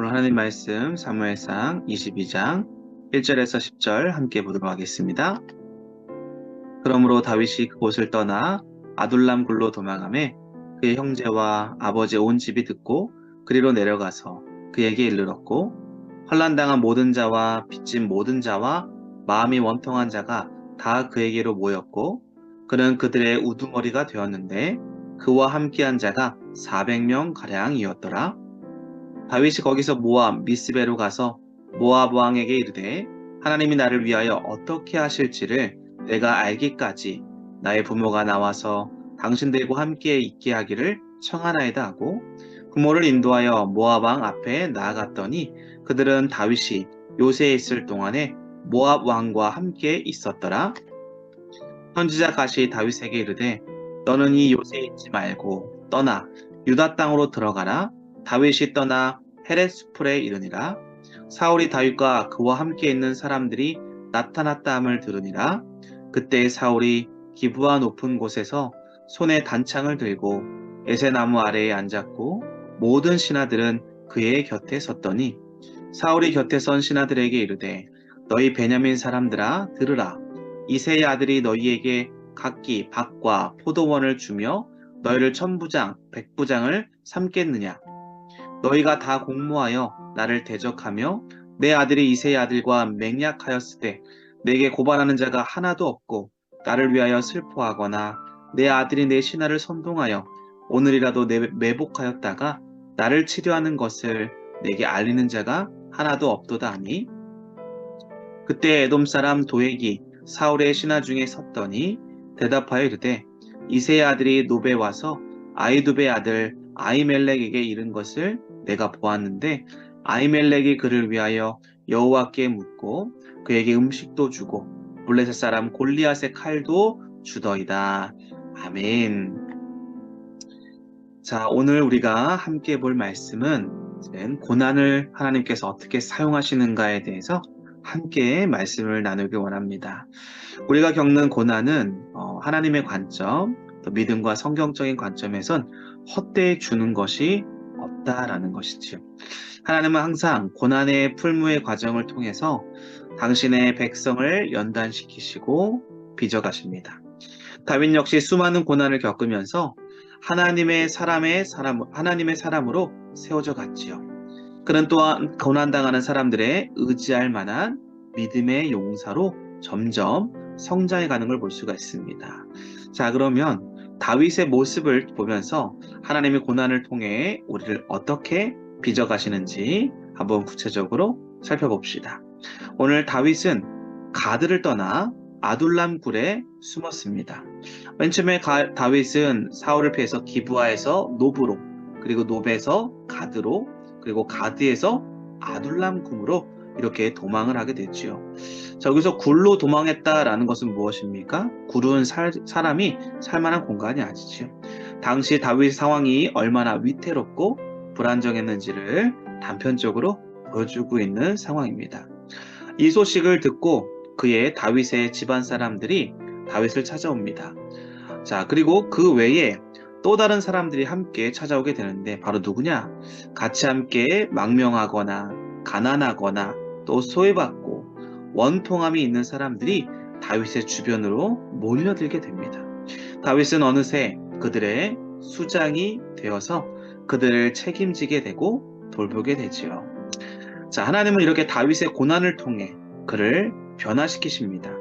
오늘 하나님 말씀 사무엘상 22장 1절에서 10절 함께 보도록 하겠습니다. 그러므로 다윗이 그곳을 떠나 아둘람 굴로 도망하매 그의 형제와 아버지의 온 집이 듣고 그리로 내려가서 그에게 이르렀고 환난당한 모든 자와 빚진 모든 자와 마음이 원통한 자가 다 그에게로 모였고 그는 그들의 우두머리가 되었는데 그와 함께한 자가 400명 가량이었더라. 다윗이 거기서 모압 미스베로 가서 모압 왕에게 이르되 하나님이 나를 위하여 어떻게 하실지를 내가 알기까지 나의 부모가 나와서 당신들과 함께 있게 하기를 청하나이다 하고 부모를 인도하여 모압 왕 앞에 나아갔더니 그들은 다윗이 요새에 있을 동안에 모압 왕과 함께 있었더라. 선지자 갓이 다윗에게 이르되 너는 이 요새에 있지 말고 떠나 유다 땅으로 들어가라. 다윗이 떠나 헤렛수풀에 이르니라. 사울이 다윗과 그와 함께 있는 사람들이 나타났다 함을 들으니라. 그때 사울이 기브아 높은 곳에서 손에 단창을 들고 에세나무 아래에 앉았고 모든 신하들은 그의 곁에 섰더니 사울이 곁에 선 신하들에게 이르되 너희 베냐민 사람들아 들으라. 이새의 아들이 너희에게 각기 밭과 포도원을 주며 너희를 천부장, 백부장을 삼겠느냐? 너희가 다 공모하여 나를 대적하며 내 아들이 이새의 아들과 맹약하였을 때 내게 고발하는 자가 하나도 없고 나를 위하여 슬퍼하거나 내 아들이 내 신하를 선동하여 오늘이라도 매복하였다가 나를 치료하는 것을 내게 알리는 자가 하나도 없도다 하니 그때 에돔 사람 도액이 사울의 신하 중에 섰더니 대답하여 이르되 이새의 아들이 노베 와서 아히두베의 아들 아히멜렉에게 이른 것을 내가 보았는데 아히멜렉이 그를 위하여 여호와께 묻고 그에게 음식도 주고 블레셋 사람 골리앗의 칼도 주더이다. 아멘. 자, 오늘 우리가 함께 볼 말씀은 고난을 하나님께서 어떻게 사용하시는가에 대해서 함께 말씀을 나누기 원합니다. 우리가 겪는 고난은 하나님의 관점, 또 믿음과 성경적인 관점에선 헛되이 주는 것이 없다라는 것이지요. 하나님은 항상 고난의 풀무의 과정을 통해서 당신의 백성을 연단시키시고 빚어가십니다. 다윗 역시 수많은 고난을 겪으면서 하나님의 사람으로 세워져 갔지요. 그는 또한 고난당하는 사람들의 의지할 만한 믿음의 용사로 점점 성장해 가는 걸 볼 수가 있습니다. 자, 그러면 다윗의 모습을 보면서 하나님의 고난을 통해 우리를 어떻게 빚어가시는지 한번 구체적으로 살펴봅시다. 오늘 다윗은 가드를 떠나 아둘람 굴에 숨었습니다. 맨 처음에 다윗은 사울을 피해서 기브아에서 노브로, 그리고 노베에서 가드로, 그리고 가드에서 아둘람 굴로 이렇게 도망을 하게 됐지요. 자, 여기서 굴로 도망했다라는 것은 무엇입니까? 굴은 사람이 살만한 공간이 아니지요. 당시 다윗 상황이 얼마나 위태롭고 불안정했는지를 단편적으로 보여주고 있는 상황입니다. 이 소식을 듣고 다윗의 집안 사람들이 다윗을 찾아옵니다. 자, 그리고 그 외에 또 다른 사람들이 함께 찾아오게 되는데 바로 누구냐? 같이 함께 망명하거나 가난하거나 또 소외받고 원통함이 있는 사람들이 다윗의 주변으로 몰려들게 됩니다. 다윗은 어느새 그들의 수장이 되어서 그들을 책임지게 되고 돌보게 되지요. 자, 하나님은 이렇게 다윗의 고난을 통해 그를 변화시키십니다.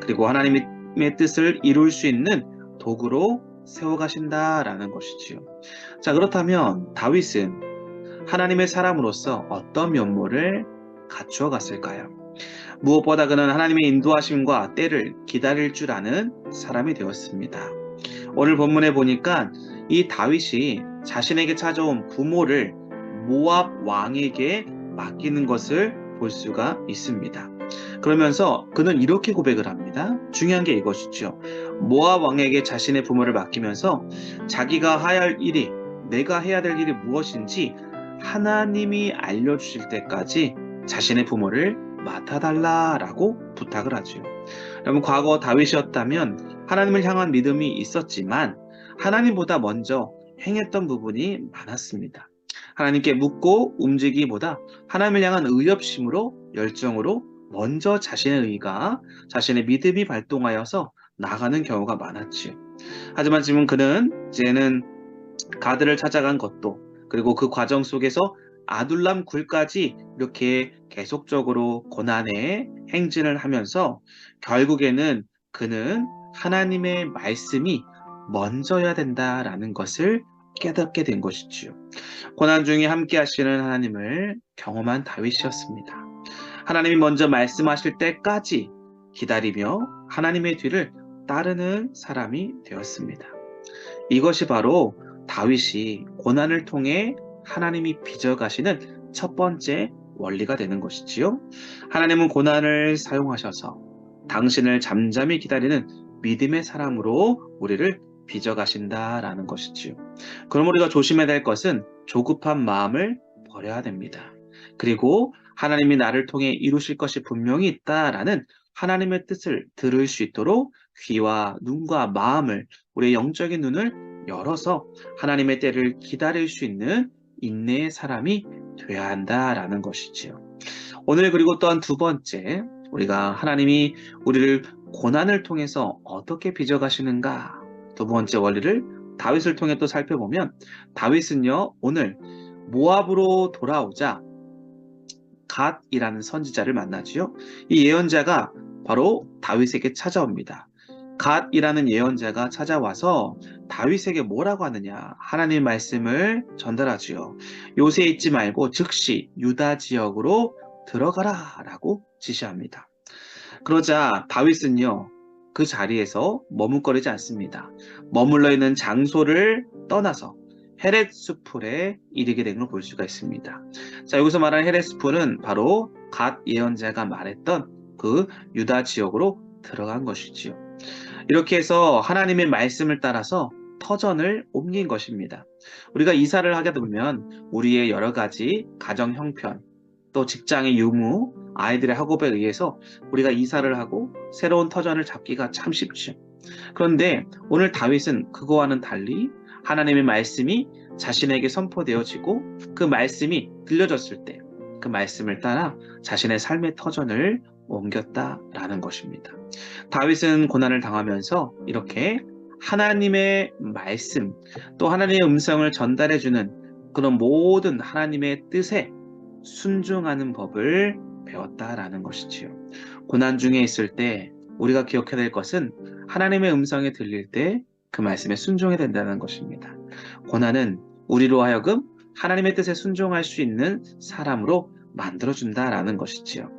그리고 하나님의 뜻을 이룰 수 있는 도구로 세워가신다라는 것이지요. 자, 그렇다면 다윗은 하나님의 사람으로서 어떤 면모를 갖추어 갔을까요? 무엇보다 그는 하나님의 인도하심과 때를 기다릴 줄 아는 사람이 되었습니다. 오늘 본문에 보니까 이 다윗이 자신에게 찾아온 부모를 모압 왕에게 맡기는 것을 볼 수가 있습니다. 그러면서 그는 이렇게 고백을 합니다. 중요한 게 이것이죠. 모압 왕에게 자신의 부모를 맡기면서 자기가 내가 해야 될 일이 무엇인지 하나님이 알려주실 때까지 자신의 부모를 맡아달라라고 부탁을 하죠. 여러분, 과거 다윗이었다면 하나님을 향한 믿음이 있었지만 하나님보다 먼저 행했던 부분이 많았습니다. 하나님께 묻고 움직이기보다 하나님을 향한 의협심으로 열정으로 먼저 자신의 의가 자신의 믿음이 발동하여서 나가는 경우가 많았지요. 하지만 지금 그는 이제는 가드를 찾아간 것도 그리고 그 과정 속에서 아둘람 굴까지 이렇게 계속적으로 고난의 행진을 하면서 결국에는 그는 하나님의 말씀이 먼저야 된다라는 것을 깨닫게 된 것이지요. 고난 중에 함께 하시는 하나님을 경험한 다윗이었습니다. 하나님이 먼저 말씀하실 때까지 기다리며 하나님의 뒤를 따르는 사람이 되었습니다. 이것이 바로 다윗이 고난을 통해 하나님이 빚어가시는 첫 번째 원리가 되는 것이지요. 하나님은 고난을 사용하셔서 당신을 잠잠히 기다리는 믿음의 사람으로 우리를 빚어가신다라는 것이지요. 그럼 우리가 조심해야 될 것은 조급한 마음을 버려야 됩니다. 그리고 하나님이 나를 통해 이루실 것이 분명히 있다라는 하나님의 뜻을 들을 수 있도록 귀와 눈과 마음을, 우리의 영적인 눈을 열어서 하나님의 때를 기다릴 수 있는 인내의 사람이 되어야 한다라는 것이지요. 오늘 그리고 또한 두 번째, 우리가 하나님이 우리를 고난을 통해서 어떻게 빚어가시는가, 두 번째 원리를 다윗을 통해 또 살펴보면, 다윗은요 오늘 모압으로 돌아오자 갓이라는 선지자를 만나지요. 이 예언자가 바로 다윗에게 찾아옵니다. 갓이라는 예언자가 찾아와서 다윗에게 뭐라고 하느냐, 하나님의 말씀을 전달하지요. 요새 있지 말고 즉시 유다 지역으로 들어가라 라고 지시합니다. 그러자 다윗은요 그 자리에서 머뭇거리지 않습니다. 머물러 있는 장소를 떠나서 헤렛수풀에 이르게 된 걸 볼 수가 있습니다. 자, 여기서 말하는 헤렛수풀은 바로 갓 예언자가 말했던 그 유다 지역으로 들어간 것이지요. 이렇게 해서 하나님의 말씀을 따라서 터전을 옮긴 것입니다. 우리가 이사를 하게 되면 우리의 여러 가지 가정 형편, 또 직장의 유무, 아이들의 학업에 의해서 우리가 이사를 하고 새로운 터전을 잡기가 참 쉽죠. 그런데 오늘 다윗은 그거와는 달리 하나님의 말씀이 자신에게 선포되어지고 그 말씀이 들려졌을 때 그 말씀을 따라 자신의 삶의 터전을 옮겼다라는 것입니다. 다윗은 고난을 당하면서 이렇게 하나님의 말씀, 또 하나님의 음성을 전달해주는 그런 모든 하나님의 뜻에 순종하는 법을 배웠다라는 것이지요. 고난 중에 있을 때 우리가 기억해야 될 것은 하나님의 음성이 들릴 때 그 말씀에 순종해야 된다는 것입니다. 고난은 우리로 하여금 하나님의 뜻에 순종할 수 있는 사람으로 만들어준다라는 것이지요.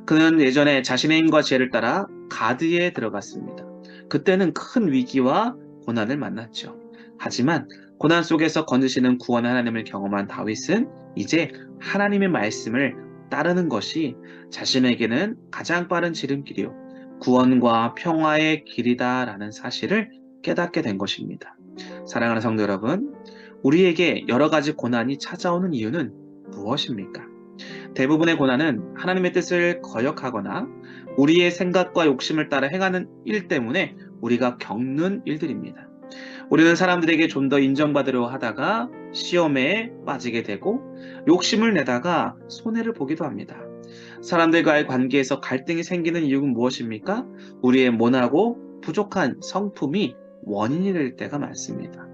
그는 예전에 자신의 힘과 지혜를 따라 가드에 들어갔습니다. 그때는 큰 위기와 고난을 만났죠. 하지만 고난 속에서 건지시는 구원의 하나님을 경험한 다윗은 이제 하나님의 말씀을 따르는 것이 자신에게는 가장 빠른 지름길이요 구원과 평화의 길이다라는 사실을 깨닫게 된 것입니다. 사랑하는 성도 여러분, 우리에게 여러 가지 고난이 찾아오는 이유는 무엇입니까? 대부분의 고난은 하나님의 뜻을 거역하거나 우리의 생각과 욕심을 따라 행하는 일 때문에 우리가 겪는 일들입니다. 우리는 사람들에게 좀 더 인정받으려 하다가 시험에 빠지게 되고 욕심을 내다가 손해를 보기도 합니다. 사람들과의 관계에서 갈등이 생기는 이유는 무엇입니까? 우리의 모나고 부족한 성품이 원인이 될 때가 많습니다.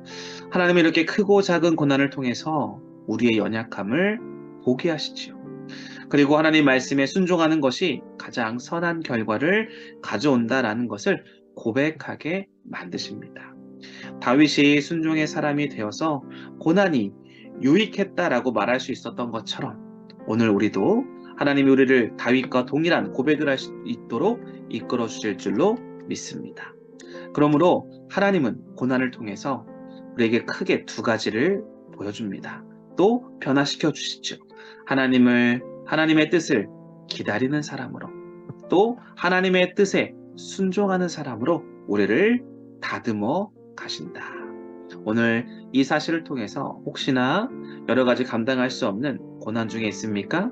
하나님은 이렇게 크고 작은 고난을 통해서 우리의 연약함을 보게 하시지요. 그리고 하나님 말씀에 순종하는 것이 가장 선한 결과를 가져온다라는 것을 고백하게 만드십니다. 다윗이 순종의 사람이 되어서 고난이 유익했다라고 말할 수 있었던 것처럼 오늘 우리도 하나님이 우리를 다윗과 동일한 고백을 할 수 있도록 이끌어 주실 줄로 믿습니다. 그러므로 하나님은 고난을 통해서 우리에게 크게 두 가지를 보여줍니다. 또 변화시켜 주시죠. 하나님의 뜻을 기다리는 사람으로, 또 하나님의 뜻에 순종하는 사람으로 우리를 다듬어 가신다. 오늘 이 사실을 통해서 혹시나 여러 가지 감당할 수 없는 고난 중에 있습니까?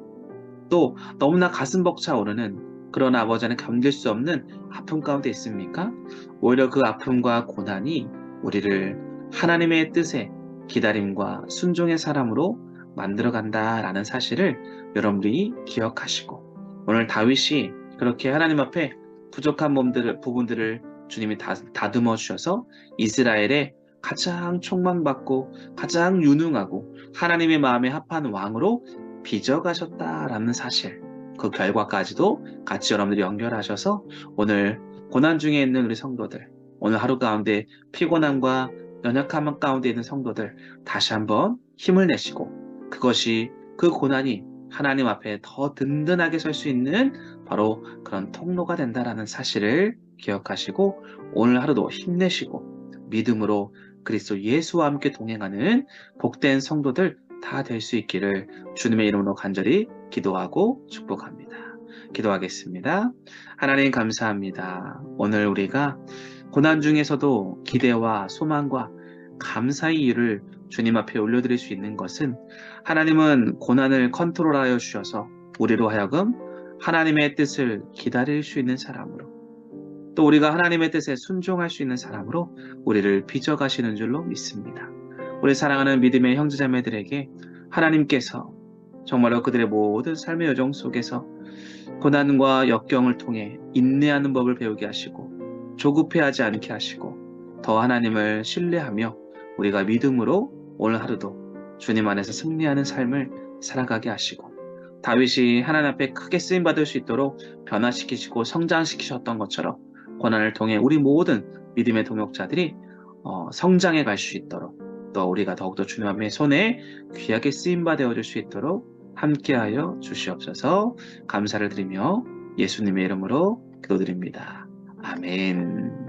또 너무나 가슴 벅차오르는 그런 아버지는 견딜 수 없는 아픔 가운데 있습니까? 오히려 그 아픔과 고난이 우리를 하나님의 뜻에 기다림과 순종의 사람으로 만들어간다라는 사실을 여러분들이 기억하시고, 오늘 다윗이 그렇게 하나님 앞에 부족한 부분들을 주님이 다듬어 주셔서 이스라엘의 가장 촉망받고 가장 유능하고 하나님의 마음에 합한 왕으로 빚어가셨다라는 사실, 그 결과까지도 같이 여러분들이 연결하셔서 오늘 고난 중에 있는 우리 성도들, 오늘 하루 가운데 피곤함과 연약함 가운데 있는 성도들 다시 한번 힘을 내시고, 그것이, 그 고난이 하나님 앞에 더 든든하게 설 수 있는 바로 그런 통로가 된다라는 사실을 기억하시고, 오늘 하루도 힘내시고 믿음으로 그리스도 예수와 함께 동행하는 복된 성도들 다 될 수 있기를 주님의 이름으로 간절히 기도하고 축복합니다. 기도하겠습니다. 하나님 감사합니다. 오늘 우리가 고난 중에서도 기대와 소망과 감사의 이유를 주님 앞에 올려드릴 수 있는 것은, 하나님은 고난을 컨트롤하여 주셔서 우리로 하여금 하나님의 뜻을 기다릴 수 있는 사람으로, 또 우리가 하나님의 뜻에 순종할 수 있는 사람으로 우리를 빚어가시는 줄로 믿습니다. 우리 사랑하는 믿음의 형제자매들에게 하나님께서 정말로 그들의 모든 삶의 여정 속에서 고난과 역경을 통해 인내하는 법을 배우게 하시고, 조급해하지 않게 하시고, 더 하나님을 신뢰하며 우리가 믿음으로 오늘 하루도 주님 안에서 승리하는 삶을 살아가게 하시고, 다윗이 하나님 앞에 크게 쓰임받을 수 있도록 변화시키시고 성장시키셨던 것처럼 고난을 통해 우리 모든 믿음의 동역자들이 성장해 갈 수 있도록, 또 우리가 더욱더 주님의 손에 귀하게 쓰임받아 얻을 수 있도록 함께하여 주시옵소서. 감사를 드리며 예수님의 이름으로 기도드립니다. 아멘.